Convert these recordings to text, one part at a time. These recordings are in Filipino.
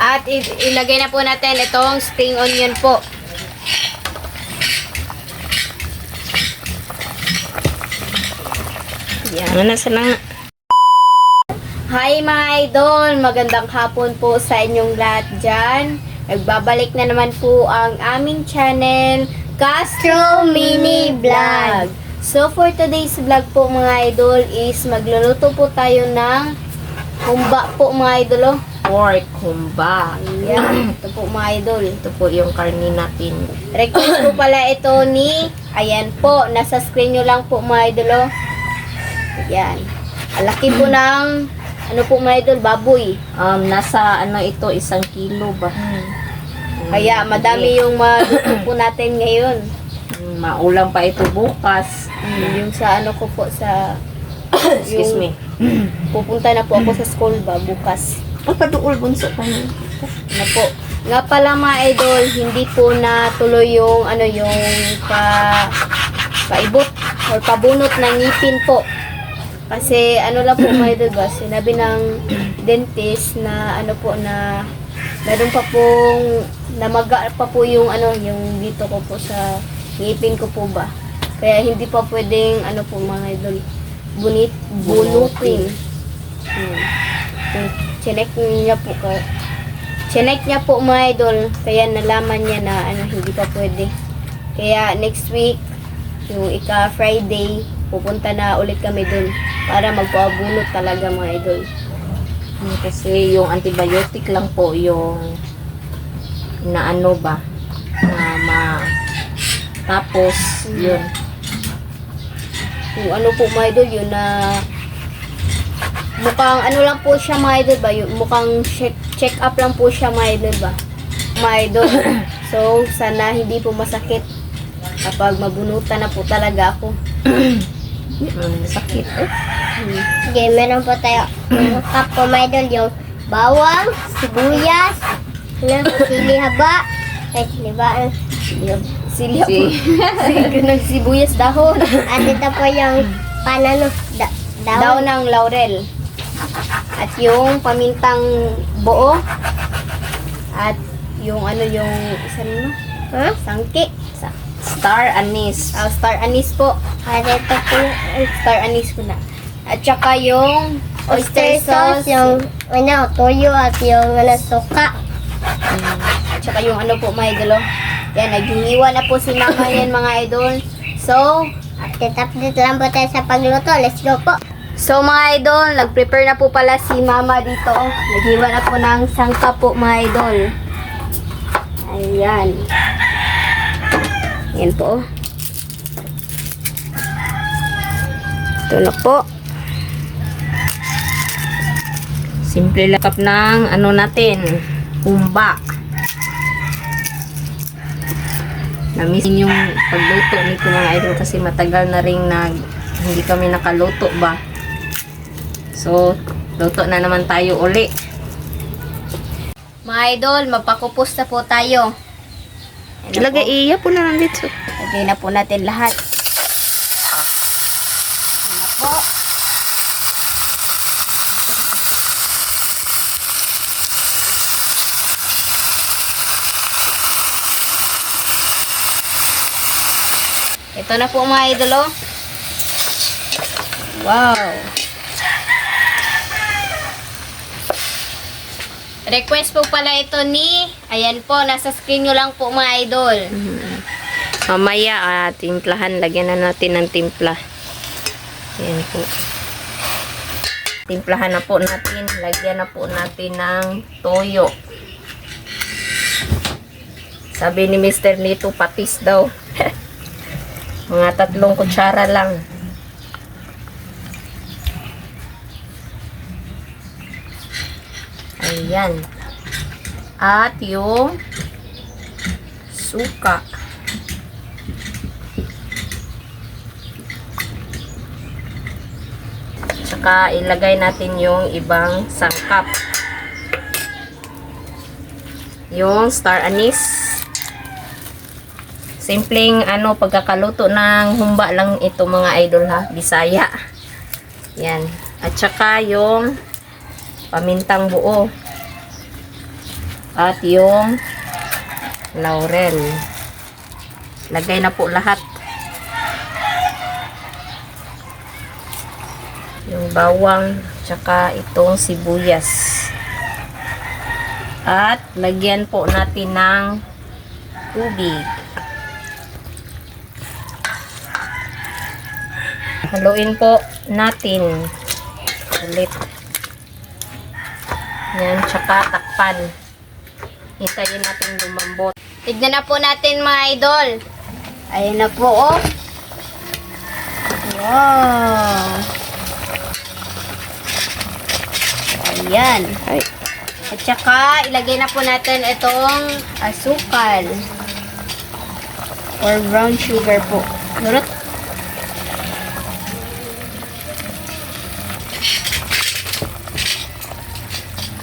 At ilagay na po natin itong spring onion po. Yan. Ano na sana? Hi mga idol! Magandang hapon po sa inyong lahat dyan. Nagbabalik na naman po ang aming channel, Castro Mini Vlog. So for today's vlog po mga idol is magluluto po tayo ng humba po mga idol. Oh. Pork humba. Ayan, ito po mga idol. Ito po yung karni natin. Request po pala ito ni, ayan po, nasa screen nyo lang po mga idol. Oh. Ayan. Alaki po ng, ano po mga idol, baboy. Nasa ano ito, 1 kilo ba? Kaya madami yung maluto po natin ngayon. Maulam pa ito bukas. Yung sa ano ko po sa Excuse me. pupunta na po ako sa school ba bukas. Paduol bunso pa niyo. Na po. Nga pala mga idol, hindi po natuloy yung ano yung paibot or pabunot ng ngipin po. Kasi ano lang po mga idol ba, sinabi ng dentist na ano po na meron pa pong namaga pa po yung ano yung dito ko po sa ngipin ko po ba. Kaya hindi pa pwedeng ano po mga idol bunutin. Chinek niya po chinek niya po mga idol, kaya nalaman niya na ano hindi pa pwede. Kaya next week yung Friday pupunta na ulit kami dun para magpabunot talaga mga idol. Kasi yung antibiotic lang po yung na ano ba tapos yun Yung ano po mga idol yun na mukhang ano lang po siya mga idol ba, yung mukhang check up lang po siya mga idol ba, mga idol. So sana hindi po masakit kapag mabunutan na po talaga ako. sakit Okay, meron po tayo cup po mga idol, yung bawang, sibuyas, sili haba, sili ba? Sili haba. Sibuyas dahon. At ito po yung panano, Daon ng laurel. At yung pamintang buo. At yung ano yung isa nino? Sangki. star anise. Star anise po. At ito po Star anise ko na. At saka yung oyster sauce, yung ano, toyo at yung ano, suka. At saka yung ano po mga idol. Yan, naghihiwa na po si mama yan mga idol. So, Update lang po tayo sa pagluto. Let's go po. so mga idol, nag-prepare na po pala si mama dito. Naghiwa na po ng sangka po mga idol. Ayan. Yan po. Ito na po. Simple lakap ng ano natin, humba. Namisin yung pagluto nito mga idol kasi matagal na rin hindi kami nakaluto ba. So, luto na naman tayo uli. Mga idol, magpakupos na po tayo. Ayan na po. Iya po na lang dito. Lagay na po natin lahat. Ayan na po. Ito na po mga idol. Oh. Wow. Request po pala ito ni, ayan po, nasa screen nyo lang po mga idol. Mamaya, timplahan. Lagyan na natin ng timpla. Ayan po. Timplahan na po natin. Lagyan na po natin ng toyo. Sabi ni Mr. Nito, patis daw. Mga 3 kutsara lang. Ayan. At yung suka. Tsaka ilagay natin yung ibang sangkap. Yung star anise. Simpleng ano pagkakaluto ng humba lang ito mga idol ha, Bisaya. Yan. At saka yung pamintang buo. At yung laurel. Lagay na po lahat. Yung bawang, tsaka itong sibuyas. At lagyan po natin ng tubig. Haluin po natin ulit. Yan, tsaka takpan. Hintayin natin lumambot. Tignan na po natin mga idol. Ayun na po, oh. Wow. Ayan. At saka, ilagay na po natin itong asukal. Or brown sugar po. Nurot.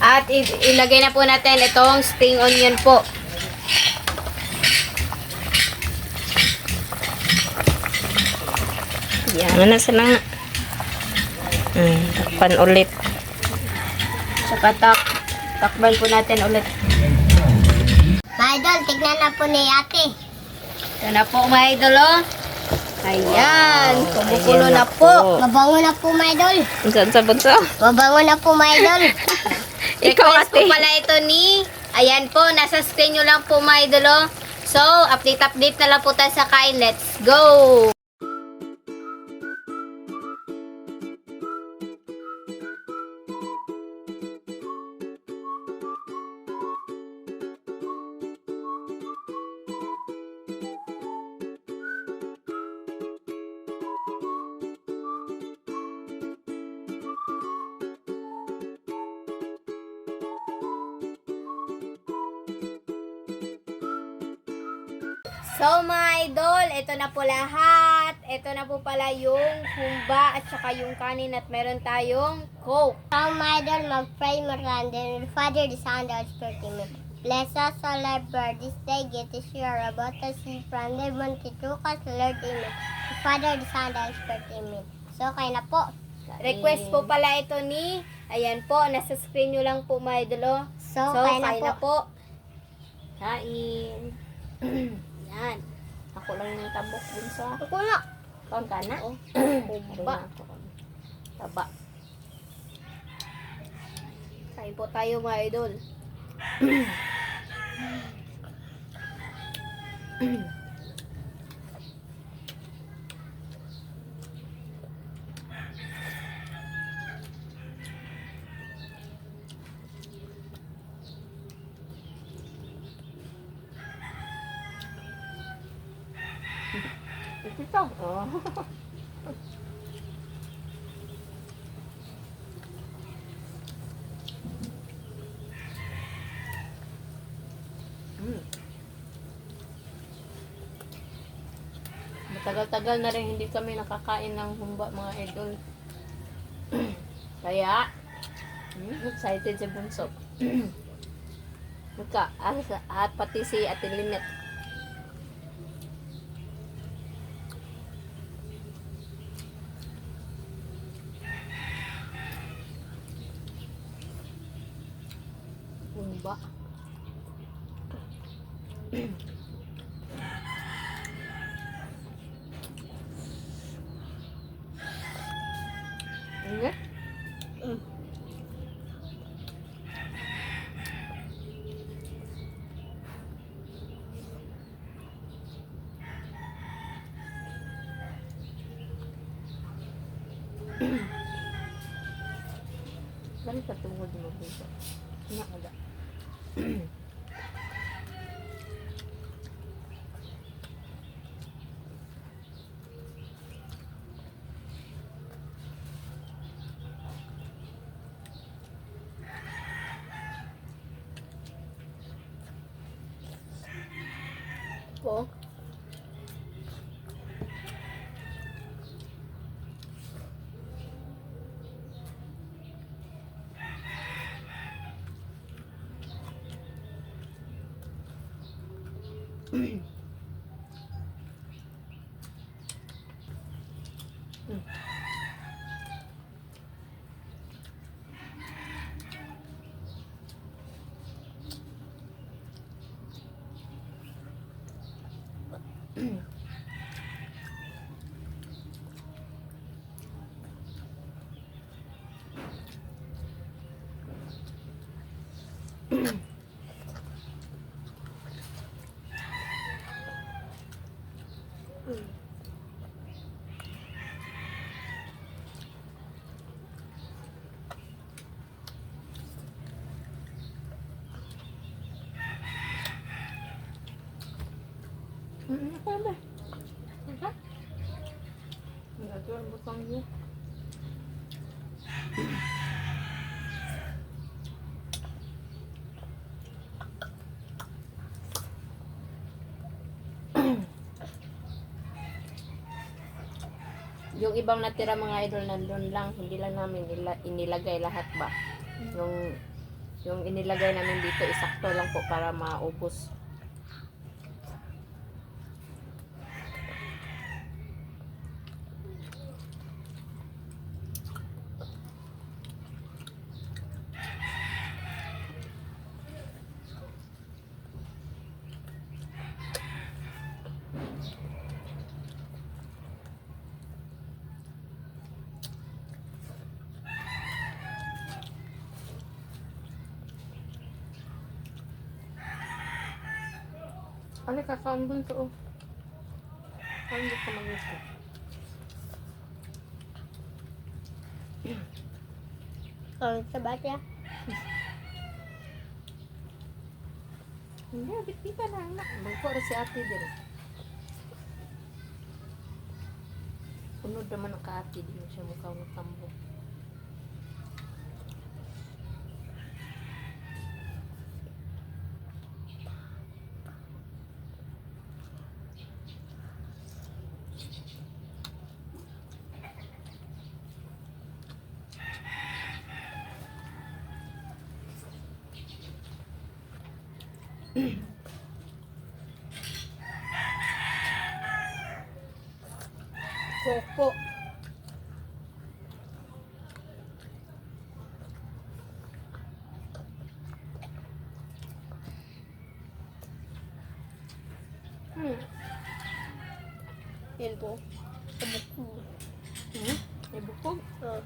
At ilagay na po natin itong spring onion po. Yan. Ano na sila nga? Takpan ulit. Saka takban po natin ulit. Mga idol, tignan na po ni ate. Ito na po mga idol, oh. Ayan. Kumukulo Ayan na po. Mabango na po mga idol. Sa bunso? Mabango na po mga idol. Ikaw, Request po ate. pala ito ni, ayan po, nasa screen nyo lang po mga idol, oh. So, update na lang po tayo sa kain. Let's go! So mga idol, ito na po lahat. Ito na po pala yung humba at saka yung kanin at meron tayong coke. So mga idol, mag-pray maran then Father, the Son, the Holy Spirit, amen. Bless us, O Lord, for this day. Get us sure about us from the mountain to us, Lord, amen. The Father, the Son, the Holy Spirit, amen. So kayo na po. Request po pala ito ni, ayan po, nasa screen nyo lang po mga idol, oh. So, So, kayo na kain po. na po. Kain. Yan. Ako lang ng tabok dun sa... Ako na. Kaon ka na? Oh. Humba. Taba. Kain po tayo mga idol. Ito. Oh. Matagal-tagal na rin hindi kami nakakain ng humba mga idol. Kaya, excited si Bunso. At pati si Ate Lynette. Humba. Ingat. Balik sa tungod mo dito. Nakada. Po. Apa ba? Apa? Enggak jual butang dia. Yung ibang natira mga idol nandun lang, hindi lang namin inilagay lahat ba. Yung inilagay namin dito isakto lang po para maubos. Ano kakaon dun to? Ano ka mag-ito? Ang sabat ya. Hindi, bit-bita na anak. Magpo rin si ate din. Unod naman ang ka-ate din siya mukhang tambo. Koko. Yan po. Tabuk. Ibukog. Oh.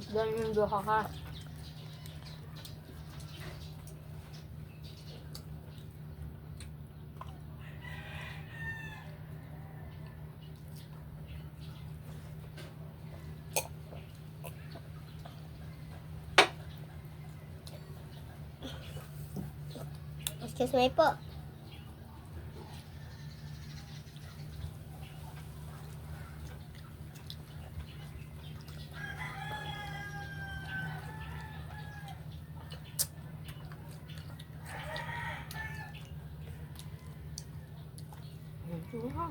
Ganyan yung duha ka. Excuse me po. Duha.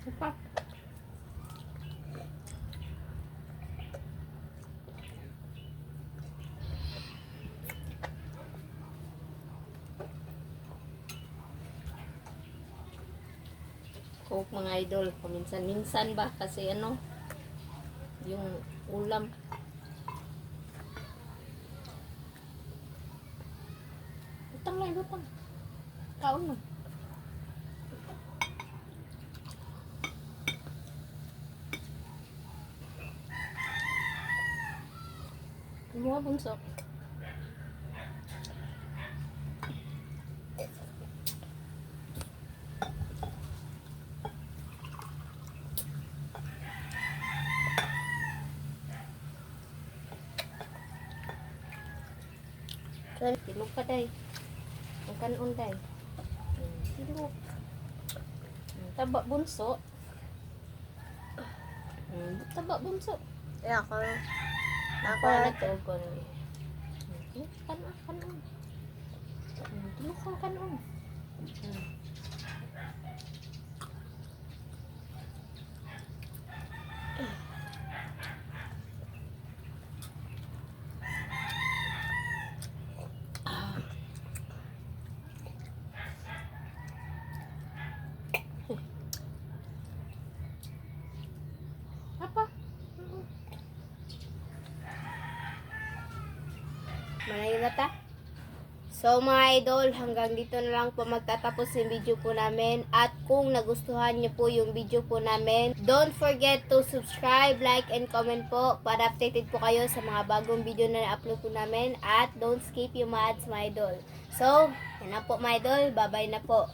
Apa? Coke mga idol, paminsan-minsan ba kasi ano yung ulam. Utang lang, utang. Kaon na. Kumuha bunso. Tilog ka day. Ang kanon day. Tilog. Taba bunso. Taba bunso. Ako. Ako na to ko ni. Kanon. Tulukong ka noon. Apa? Malayo na ta? So mga idol, hanggang dito na lang po magtatapos yung video po namin. At kung nagustuhan niyo po yung video po namin, don't forget to subscribe, like, and comment po para updated po kayo sa mga bagong video na na-upload po namin. At don't skip yung mga ads mga idol. So, yan na po mga idol. Bye-bye na po.